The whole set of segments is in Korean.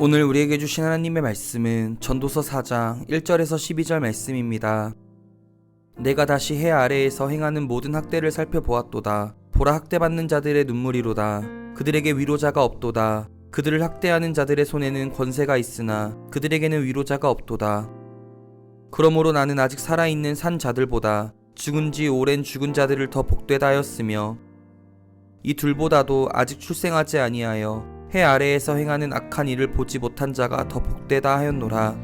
오늘 우리에게 주신 하나님의 말씀은 전도서 4장 1절에서 12절 말씀입니다. 내가 다시 해 아래에서 행하는 모든 학대를 살펴보았도다. 보라, 학대받는 자들의 눈물이로다. 그들에게 위로자가 없도다. 그들을 학대하는 자들의 손에는 권세가 있으나 그들에게는 위로자가 없도다. 그러므로 나는 아직 살아있는 산 자들보다 죽은 지 오랜 죽은 자들을 더 복되다 하였으며, 이 둘보다도 아직 출생하지 아니하여 해 아래에서 행하는 악한 일을 보지 못한 자가 더 복되다 하였노라.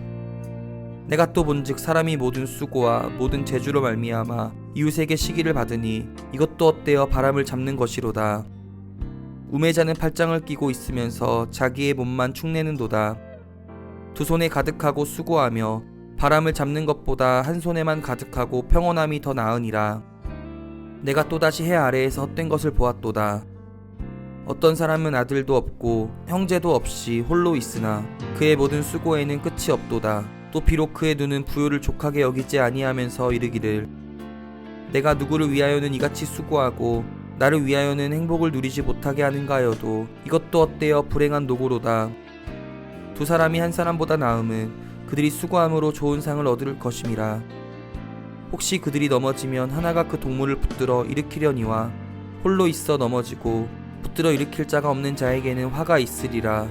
내가 또 본즉 사람이 모든 수고와 모든 재주로 말미암아 이웃에게 시기를 받으니 이것도 헛되어 바람을 잡는 것이로다. 우매자는 팔짱을 끼고 있으면서 자기의 몸만 축내는도다. 두 손에 가득하고 수고하며 바람을 잡는 것보다 한 손에만 가득하고 평온함이 더 나으니라. 내가 또다시 해 아래에서 헛된 것을 보았도다. 어떤 사람은 아들도 없고 형제도 없이 홀로 있으나 그의 모든 수고에는 끝이 없도다. 또 비록 그의 눈은 부요를 족하게 여기지 아니하면서 이르기를, 내가 누구를 위하여는 이같이 수고하고 나를 위하여는 행복을 누리지 못하게 하는가 하여도 이것도 헛되어 불행한 노고로다. 두 사람이 한 사람보다 나음은 그들이 수고함으로 좋은 상을 얻을 것임이라. 혹시 그들이 넘어지면 하나가 그 동물을 붙들어 일으키려니와 홀로 있어 넘어지고 붙들어 일으킬 자가 없는 자에게는 화가 있으리라.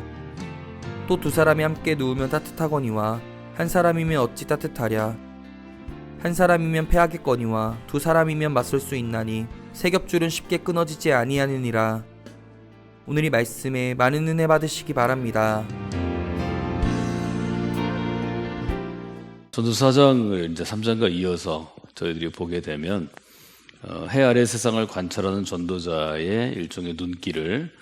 또 두 사람이 함께 누우면 따뜻하거니와 한 사람이면 어찌 따뜻하랴. 한 사람이면 패하겠거니와 두 사람이면 맞설 수 있나니 세 겹줄은 쉽게 끊어지지 아니하느니라. 오늘 이 말씀에 많은 은혜 받으시기 바랍니다. 전도서 4장을 이제 3장과 이어서 저희들이 보게 되면 해 아래 세상을 관찰하는 전도자의 일종의 눈길을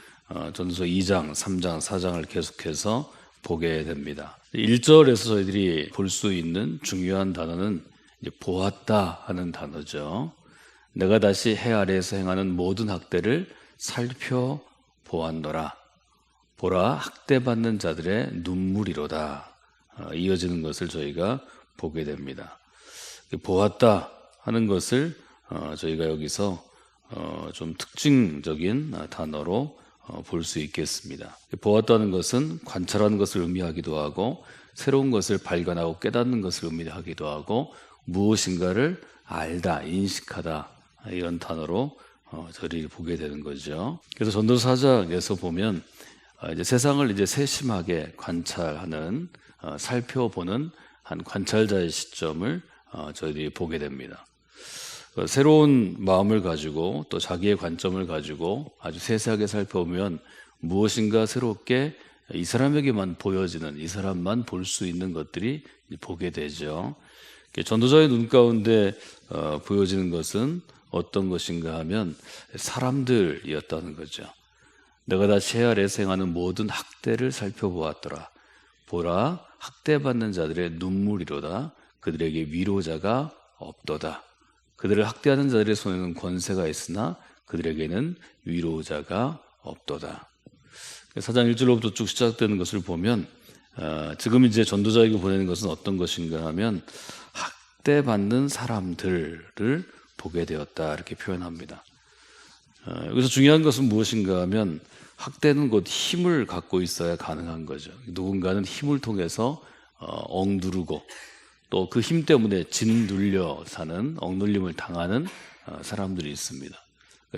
전도서 2장, 3장, 4장을 계속해서 보게 됩니다. 1절에서 저희들이 볼 수 있는 중요한 단어는 이제 보았다 하는 단어죠. 내가 다시 해 아래에서 행하는 모든 학대를 살펴보았노라. 보라, 학대받는 자들의 눈물이로다. 이어지는 것을 저희가 보게 됩니다. 보았다 하는 것을 저희가 여기서 좀 특징적인 단어로 볼 수 있겠습니다. 보았다는 것은 관찰하는 것을 의미하기도 하고, 새로운 것을 발견하고 깨닫는 것을 의미하기도 하고, 무엇인가를 알다, 인식하다, 이런 단어로 저희를 보게 되는 거죠. 그래서 전도서 4장에서 보면 이제 세상을 이제 세심하게 관찰하는, 살펴보는 한 관찰자의 시점을 저희들이 보게 됩니다. 새로운 마음을 가지고 또 자기의 관점을 가지고 아주 세세하게 살펴보면 무엇인가 새롭게 이 사람에게만 보여지는, 이 사람만 볼 수 있는 것들이 보게 되죠. 전도자의 눈 가운데 보여지는 것은 어떤 것인가 하면 사람들이었다는 거죠. 내가 다시 해 아래에서 행하는 모든 학대를 살펴보았더라. 보라, 학대받는 자들의 눈물이로다. 그들에게 위로자가 없도다. 그들을 학대하는 자들의 손에는 권세가 있으나 그들에게는 위로자가 없도다. 4장 1절로부터 쭉 시작되는 것을 보면 지금 이제 전도자에게 보내는 것은 어떤 것인가 하면 학대받는 사람들을 보게 되었다, 이렇게 표현합니다. 여기서 중요한 것은 무엇인가 하면 학대는 곧 힘을 갖고 있어야 가능한 거죠. 누군가는 힘을 통해서 억누르고 또 그 힘 때문에 짓눌려 사는, 억눌림을 당하는 사람들이 있습니다.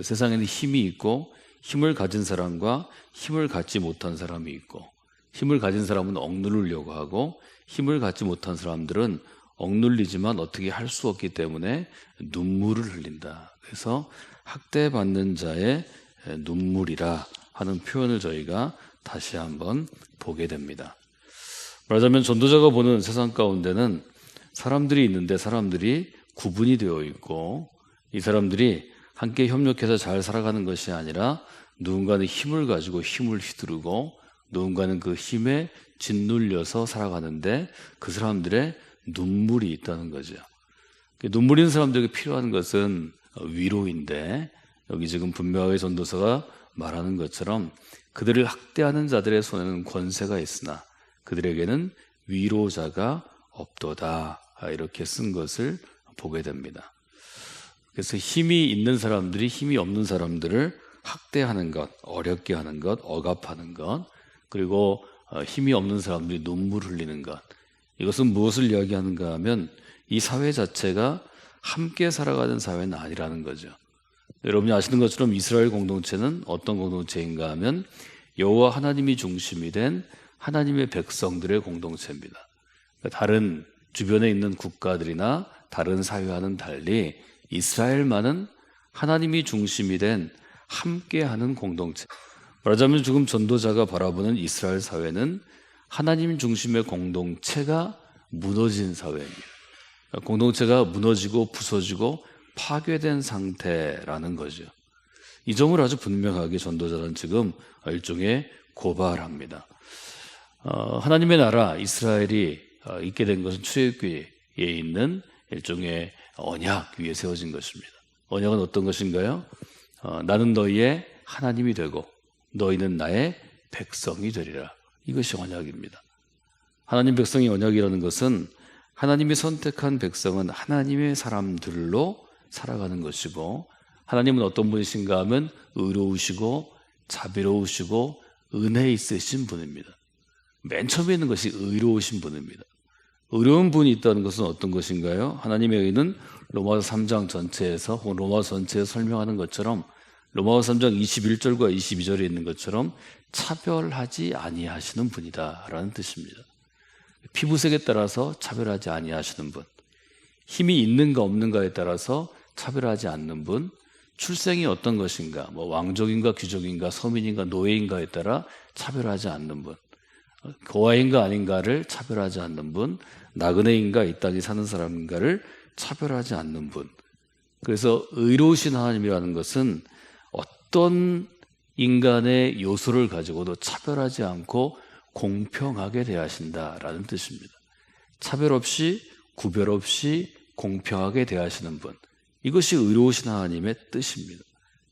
세상에는 힘이 있고 힘을 가진 사람과 힘을 갖지 못한 사람이 있고, 힘을 가진 사람은 억누르려고 하고 힘을 갖지 못한 사람들은 억눌리지만 어떻게 할 수 없기 때문에 눈물을 흘린다. 그래서 학대받는 자의 눈물이라 하는 표현을 저희가 다시 한번 보게 됩니다. 말하자면 전도자가 보는 세상 가운데는 사람들이 있는데 사람들이 구분이 되어 있고, 이 사람들이 함께 협력해서 잘 살아가는 것이 아니라 누군가는 힘을 가지고 힘을 휘두르고 누군가는 그 힘에 짓눌려서 살아가는데 그 사람들의 눈물이 있다는 거죠. 눈물 있는 사람들에게 필요한 것은 위로인데, 여기 지금 분명하게 전도서가 말하는 것처럼 그들을 학대하는 자들의 손에는 권세가 있으나 그들에게는 위로자가 없도다, 이렇게 쓴 것을 보게 됩니다. 그래서 힘이 있는 사람들이 힘이 없는 사람들을 학대하는 것, 어렵게 하는 것, 억압하는 것, 그리고 힘이 없는 사람들이 눈물 흘리는 것. 이것은 무엇을 이야기하는가 하면 이 사회 자체가 함께 살아가는 사회는 아니라는 거죠. 여러분이 아시는 것처럼 이스라엘 공동체는 어떤 공동체인가 하면 여호와 하나님이 중심이 된 하나님의 백성들의 공동체입니다. 다른 주변에 있는 국가들이나 다른 사회와는 달리 이스라엘만은 하나님이 중심이 된 함께하는 공동체. 말하자면 지금 전도자가 바라보는 이스라엘 사회는 하나님 중심의 공동체가 무너진 사회입니다. 공동체가 무너지고 부서지고 파괴된 상태라는 거죠. 이 점을 아주 분명하게 전도자는 지금 일종의 고발합니다. 하나님의 나라 이스라엘이 있게 된 것은 출애굽기에 있는 일종의 언약 위에 세워진 것입니다. 언약은 어떤 것인가요? 나는 너희의 하나님이 되고 너희는 나의 백성이 되리라. 이것이 언약입니다. 하나님 백성이 언약이라는 것은 하나님이 선택한 백성은 하나님의 사람들로 살아가는 것이고, 하나님은 어떤 분이신가 하면 의로우시고 자비로우시고 은혜 있으신 분입니다. 맨 처음에 있는 것이 의로우신 분입니다. 의로운 분이 있다는 것은 어떤 것인가요? 하나님의 의는 로마서 3장 전체에서 혹은 로마서 전체에서 설명하는 것처럼 로마서 3장 21절과 22절에 있는 것처럼 차별하지 아니하시는 분이다라는 뜻입니다. 피부색에 따라서 차별하지 아니하시는 분, 힘이 있는가 없는가에 따라서 차별하지 않는 분, 출생이 어떤 것인가, 왕족인가 귀족인가 서민인가 노예인가에 따라 차별하지 않는 분, 고아인가 아닌가를 차별하지 않는 분, 나그네인가 이 땅에 사는 사람인가를 차별하지 않는 분. 그래서 의로우신 하나님이라는 것은 어떤 인간의 요소를 가지고도 차별하지 않고 공평하게 대하신다라는 뜻입니다. 차별 없이 구별 없이 공평하게 대하시는 분, 이것이 의로우신 하나님의 뜻입니다.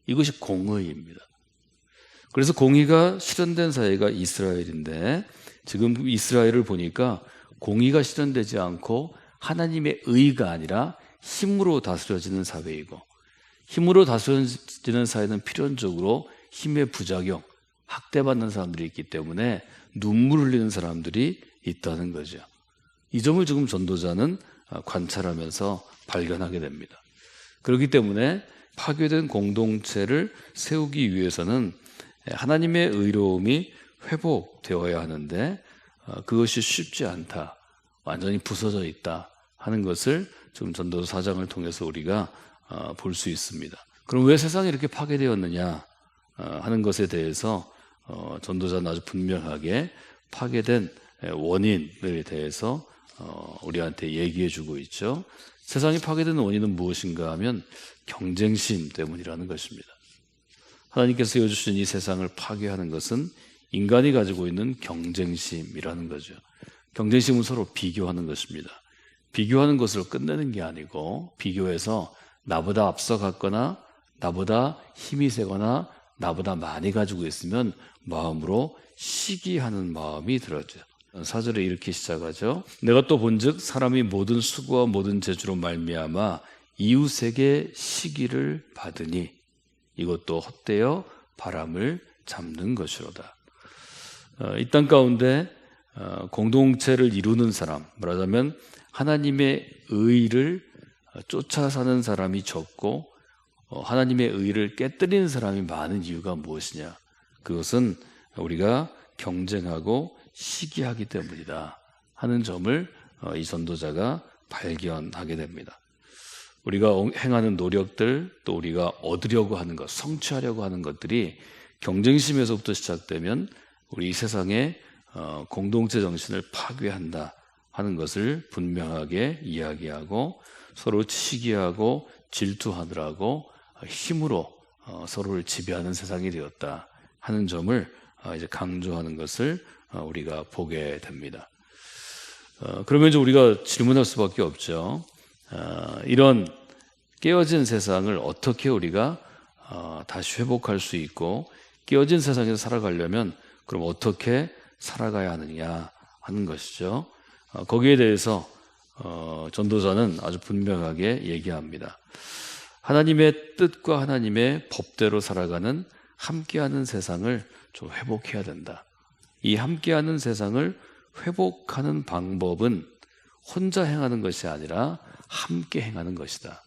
이것이 공의입니다. 그래서 공의가 실현된 사회가 이스라엘인데, 지금 이스라엘을 보니까 공의가 실현되지 않고 하나님의 의가 아니라 힘으로 다스려지는 사회이고, 힘으로 다스려지는 사회는 필연적으로 힘의 부작용, 학대받는 사람들이 있기 때문에 눈물 흘리는 사람들이 있다는 거죠. 이 점을 지금 전도자는 관찰하면서 발견하게 됩니다. 그렇기 때문에 파괴된 공동체를 세우기 위해서는 하나님의 의로움이 회복되어야 하는데 그것이 쉽지 않다, 완전히 부서져 있다 하는 것을 지금 전도서 4장을 통해서 우리가 볼 수 있습니다. 그럼 왜 세상이 이렇게 파괴되었느냐 하는 것에 대해서 전도자는 아주 분명하게 파괴된 원인에 대해서 우리한테 얘기해 주고 있죠. 세상이 파괴된 원인은 무엇인가 하면 경쟁심 때문이라는 것입니다. 하나님께서 세워주신 이 세상을 파괴하는 것은 인간이 가지고 있는 경쟁심이라는 거죠. 경쟁심은 서로 비교하는 것입니다. 비교하는 것으로 끝내는 게 아니고, 비교해서 나보다 앞서갔거나 나보다 힘이 세거나 나보다 많이 가지고 있으면 마음으로 시기하는 마음이 들어져요. 4절에 이렇게 시작하죠. 내가 또 본즉 사람이 모든 수고와 모든 재주로 말미암아 이웃에게 시기를 받으니 이것도 헛되어 바람을 잡는 것이로다. 이 땅 가운데 공동체를 이루는 사람, 말하자면 하나님의 의를 쫓아 사는 사람이 적고 하나님의 의를 깨뜨리는 사람이 많은 이유가 무엇이냐? 그것은 우리가 경쟁하고 시기하기 때문이다 하는 점을 이 전도자가 발견하게 됩니다. 우리가 행하는 노력들, 또 우리가 얻으려고 하는 것, 성취하려고 하는 것들이 경쟁심에서부터 시작되면 우리 세상의 공동체 정신을 파괴한다 하는 것을 분명하게 이야기하고, 서로 시기하고 질투하느라고 힘으로 서로를 지배하는 세상이 되었다 하는 점을 이제 강조하는 것을 우리가 보게 됩니다. 그러면 이제 우리가 질문할 수밖에 없죠. 이런 깨어진 세상을 어떻게 우리가 다시 회복할 수 있고, 깨어진 세상에서 살아가려면 그럼 어떻게 살아가야 하느냐 하는 것이죠. 거기에 대해서 전도자는 아주 분명하게 얘기합니다. 하나님의 뜻과 하나님의 법대로 살아가는 함께하는 세상을 좀 회복해야 된다. 이 함께하는 세상을 회복하는 방법은 혼자 행하는 것이 아니라 함께 행하는 것이다.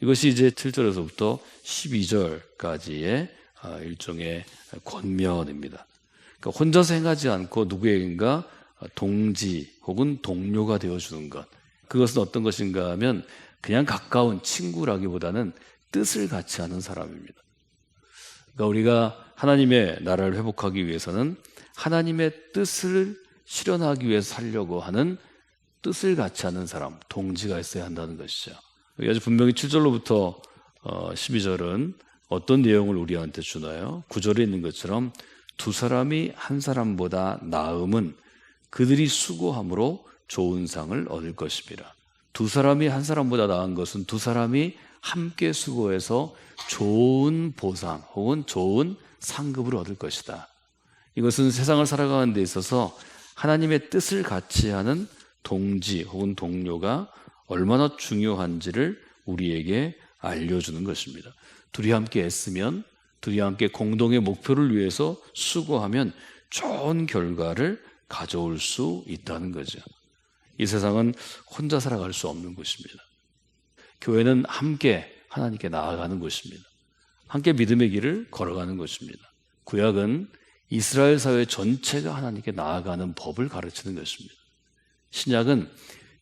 이것이 이제 7절에서부터 12절까지의 일종의 권면입니다. 그러니까 혼자서 행하지 않고 누구에겐가 동지 혹은 동료가 되어주는 것. 그것은 어떤 것인가 하면 그냥 가까운 친구라기보다는 뜻을 같이 하는 사람입니다. 그러니까 우리가 하나님의 나라를 회복하기 위해서는 하나님의 뜻을 실현하기 위해서 살려고 하는 뜻을 같이 하는 사람, 동지가 있어야 한다는 것이죠. 아주 분명히 7절로부터 12절은 어떤 내용을 우리한테 주나요? 9절에 있는 것처럼 두 사람이 한 사람보다 나음은 그들이 수고함으로 좋은 상을 얻을 것입니다. 두 사람이 한 사람보다 나은 것은 두 사람이 함께 수고해서 좋은 보상 혹은 좋은 상급을 얻을 것이다. 이것은 세상을 살아가는 데 있어서 하나님의 뜻을 같이 하는 동지 혹은 동료가 얼마나 중요한지를 우리에게 알려주는 것입니다. 둘이 함께 애쓰면, 둘이 함께 공동의 목표를 위해서 수고하면 좋은 결과를 가져올 수 있다는 거죠. 이 세상은 혼자 살아갈 수 없는 곳입니다. 교회는 함께 하나님께 나아가는 곳입니다. 함께 믿음의 길을 걸어가는 곳입니다. 구약은 이스라엘 사회 전체가 하나님께 나아가는 법을 가르치는 것입니다. 신약은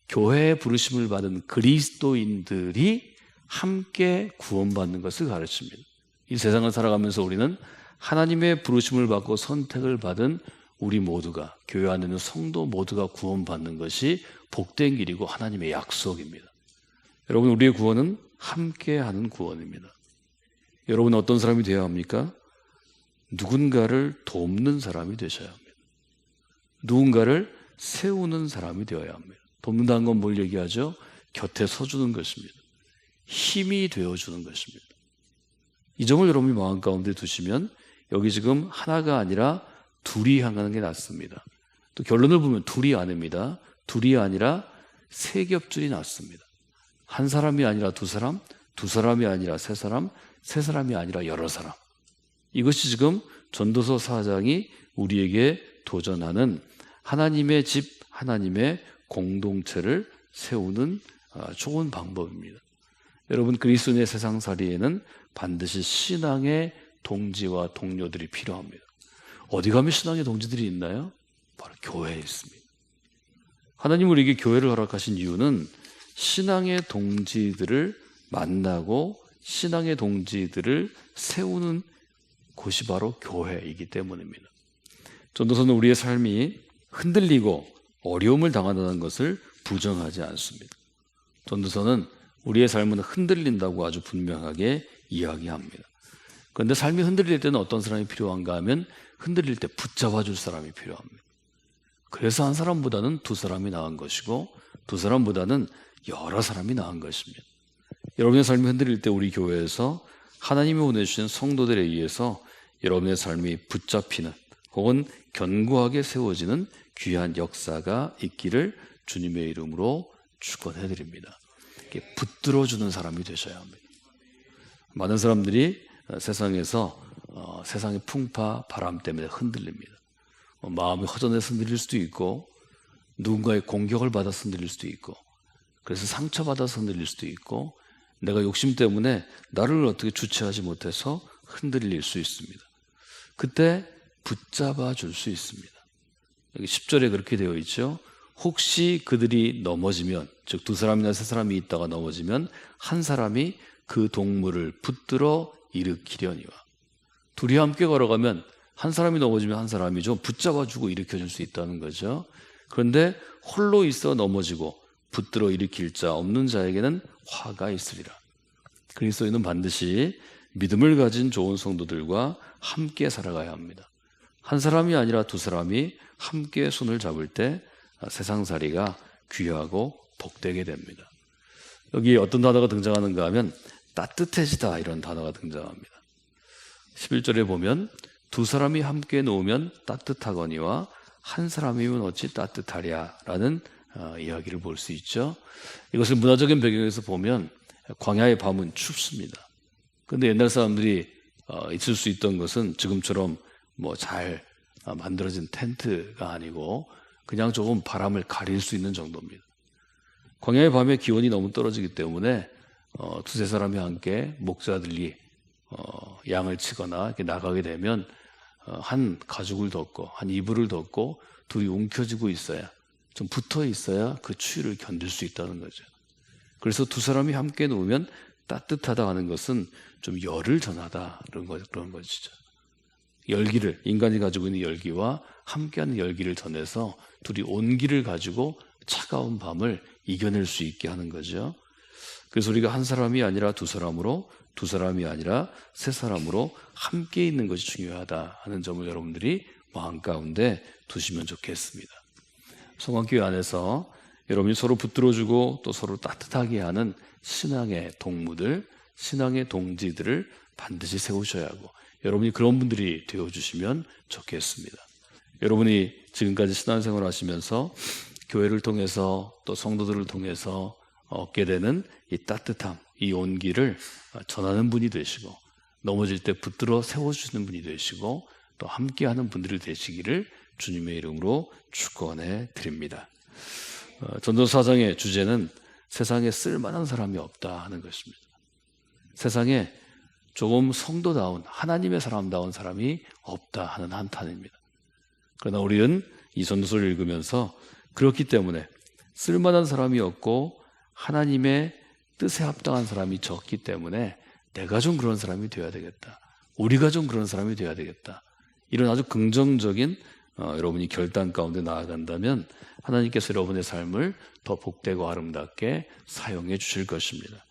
교회에 부르심을 받은 그리스도인들이 함께 구원받는 것을 가르칩니다. 이 세상을 살아가면서 우리는 하나님의 부르심을 받고 선택을 받은 우리 모두가, 교회 안에 있는 성도 모두가 구원받는 것이 복된 길이고 하나님의 약속입니다. 여러분, 우리의 구원은 함께하는 구원입니다. 여러분 어떤 사람이 되어야 합니까? 누군가를 돕는 사람이 되셔야 합니다. 누군가를 세우는 사람이 되어야 합니다. 돕는다는 건 뭘 얘기하죠? 곁에 서주는 것입니다. 힘이 되어주는 것입니다. 이 점을 여러분이 마음 가운데 두시면 여기 지금 하나가 아니라 둘이 향하는 게 낫습니다. 또 결론을 보면 둘이 아닙니다. 둘이 아니라 세 겹줄이 낫습니다. 한 사람이 아니라 두 사람, 두 사람이 아니라 세 사람, 세 사람이 아니라 여러 사람. 이것이 지금 전도서 4장이 우리에게 도전하는 하나님의 집, 하나님의 공동체를 세우는 좋은 방법입니다. 여러분, 그리스도인의 세상살이에는 반드시 신앙의 동지와 동료들이 필요합니다. 어디 가면 신앙의 동지들이 있나요? 바로 교회에 있습니다. 하나님 우리에게 교회를 허락하신 이유는 신앙의 동지들을 만나고 신앙의 동지들을 세우는 곳이 바로 교회이기 때문입니다. 전도서는 우리의 삶이 흔들리고 어려움을 당한다는 것을 부정하지 않습니다. 전도서는 우리의 삶은 흔들린다고 아주 분명하게 이야기합니다. 그런데 삶이 흔들릴 때는 어떤 사람이 필요한가 하면 흔들릴 때 붙잡아 줄 사람이 필요합니다. 그래서 한 사람보다는 두 사람이 나은 것이고 두 사람보다는 여러 사람이 나은 것입니다. 여러분의 삶이 흔들릴 때 우리 교회에서 하나님이 보내주신 성도들에 의해서 여러분의 삶이 붙잡히는 혹은 견고하게 세워지는 귀한 역사가 있기를 주님의 이름으로 축원해드립니다. 붙들어주는 사람이 되셔야 합니다. 많은 사람들이 세상에서 세상의 풍파, 바람 때문에 흔들립니다. 마음이 허전해서 흔들릴 수도 있고 누군가의 공격을 받아서 흔들릴 수도 있고 그래서 상처받아서 흔들릴 수도 있고 내가 욕심 때문에 나를 어떻게 주체하지 못해서 흔들릴 수 있습니다. 그때 붙잡아 줄 수 있습니다. 여기 10절에 그렇게 되어 있죠. 혹시 그들이 넘어지면, 즉 두 사람이나 세 사람이 있다가 넘어지면 한 사람이 그 동물을 붙들어 일으키려니와. 둘이 함께 걸어가면 한 사람이 넘어지면 한 사람이 좀 붙잡아주고 일으켜줄 수 있다는 거죠. 그런데 홀로 있어 넘어지고 붙들어 일으킬 자 없는 자에게는 화가 있으리라. 그리스도인은 반드시 믿음을 가진 좋은 성도들과 함께 살아가야 합니다. 한 사람이 아니라 두 사람이 함께 손을 잡을 때 세상살이가 귀하고 복되게 됩니다. 여기 어떤 단어가 등장하는가 하면 따뜻해지다 이런 단어가 등장합니다. 11절에 보면 두 사람이 함께 놓으면 따뜻하거니와 한 사람이면 어찌 따뜻하랴라는 이야기를 볼 수 있죠. 이것을 문화적인 배경에서 보면 광야의 밤은 춥습니다. 그런데 옛날 사람들이 있을 수 있던 것은 지금처럼 잘 만들어진 텐트가 아니고 그냥 조금 바람을 가릴 수 있는 정도입니다. 광야의 밤에 기온이 너무 떨어지기 때문에 두세 사람이 함께 목자들이 양을 치거나 이렇게 나가게 되면 한 가죽을 덮고 한 이불을 덮고 둘이 움켜쥐고 있어야, 좀 붙어 있어야 그 추위를 견딜 수 있다는 거죠. 그래서 두 사람이 함께 누우면 따뜻하다 하는 것은 좀 열을 전하다 그런 것이죠. 열기를, 인간이 가지고 있는 열기와 함께하는 열기를 전해서 둘이 온기를 가지고 차가운 밤을 이겨낼 수 있게 하는 거죠. 그래서 우리가 한 사람이 아니라 두 사람으로, 두 사람이 아니라 세 사람으로 함께 있는 것이 중요하다 하는 점을 여러분들이 마음 가운데 두시면 좋겠습니다. 성광교회 안에서 여러분이 서로 붙들어주고 또 서로 따뜻하게 하는 신앙의 동무들, 신앙의 동지들을 반드시 세우셔야 하고, 여러분이 그런 분들이 되어주시면 좋겠습니다. 여러분이 지금까지 신앙생활을 하시면서 교회를 통해서 또 성도들을 통해서 얻게 되는 이 따뜻함, 이 온기를 전하는 분이 되시고, 넘어질 때 붙들어 세워주시는 분이 되시고, 또 함께하는 분들이 되시기를 주님의 이름으로 축원해 드립니다. 전도서 4장의 주제는 세상에 쓸만한 사람이 없다 하는 것입니다. 세상에 조금 성도다운, 하나님의 사람다운 사람이 없다 하는 한탄입니다. 그러나 우리는 이 전도서를 읽으면서 그렇기 때문에 쓸만한 사람이 없고 하나님의 뜻에 합당한 사람이 적기 때문에 내가 좀 그런 사람이 되어야 되겠다, 우리가 좀 그런 사람이 되어야 되겠다, 이런 아주 긍정적인 여러분이 결단 가운데 나아간다면 하나님께서 여러분의 삶을 더 복되고 아름답게 사용해 주실 것입니다.